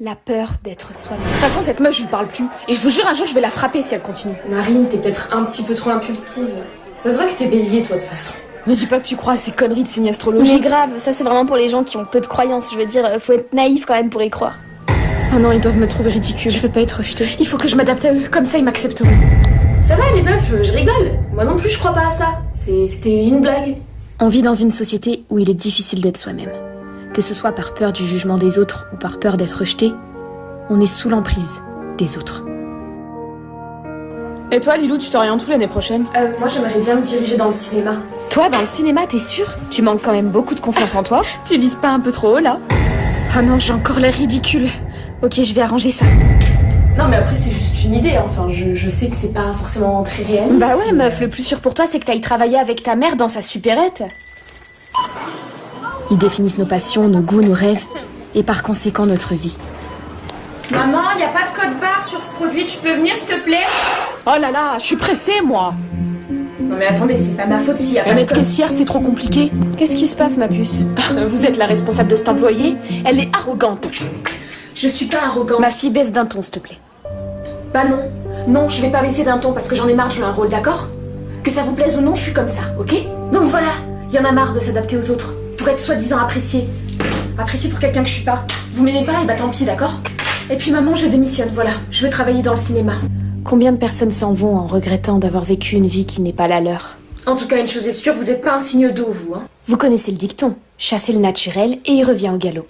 La peur d'être soi-même. De toute façon, cette meuf, je lui parle plus. Et je vous jure, un jour, je vais la frapper si elle continue. Marine, t'es peut-être un petit peu trop impulsive. Ça se voit que t'es bélier, toi, de toute façon. Me dis pas que tu crois à ces conneries de signes astrologiques. Mais grave, ça c'est vraiment pour les gens qui ont peu de croyances. Je veux dire, faut être naïf quand même pour y croire. Ah non, ils doivent me trouver ridicule. Je veux pas être rejetée. Il faut que je m'adapte à eux, comme ça ils m'accepteront. Ça va, les meufs, je rigole. Moi non plus, je crois pas à ça. C'était une blague. On vit dans une société où il est difficile d'être soi-même. Que ce soit par peur du jugement des autres ou par peur d'être rejeté, on est sous l'emprise des autres. Et toi, Lilou, tu t'orientes où l'année prochaine? Moi, j'aimerais bien me diriger dans le cinéma. Toi, dans le cinéma, t'es sûre? Tu manques quand même beaucoup de confiance en toi. Tu vises pas un peu trop haut, là? Ah non, j'ai encore l'air ridicule. Ok, je vais arranger ça. Non, mais après, c'est juste une idée. Enfin, je sais que c'est pas forcément très réaliste. Bah ouais, meuf, le plus sûr pour toi, c'est que t'ailles travailler avec ta mère dans sa supérette. Ils définissent nos passions, nos goûts, nos rêves, et par conséquent notre vie. Maman, y a pas de code barre sur ce produit, tu peux venir, s'il te plaît? Oh là là, je suis pressée, moi. Non mais attendez, c'est pas ma faute s'il y a pas Mais de code. caissière, c'est trop compliqué. Qu'est-ce qui se passe, ma puce? Vous êtes la responsable de cet employé. Elle est arrogante. Je suis pas arrogante. Ma fille, baisse d'un ton, s'il te plaît. Bah non. Non, je vais pas baisser d'un ton parce que j'en ai marre de jouer un rôle, d'accord? Que ça vous plaise ou non, je suis comme ça, ok? Donc voilà, y en a marre de s'adapter aux autres. Pour être soi-disant apprécié. Apprécié pour quelqu'un que je suis pas. Vous m'aimez pas, et bah tant pis, d'accord? Et puis maman, je démissionne, voilà. Je veux travailler dans le cinéma. Combien de personnes s'en vont en regrettant d'avoir vécu une vie qui n'est pas la leur? En tout cas, une chose est sûre, vous êtes pas un signe d'eau, vous, hein? Vous connaissez le dicton. Chassez le naturel et il revient au galop.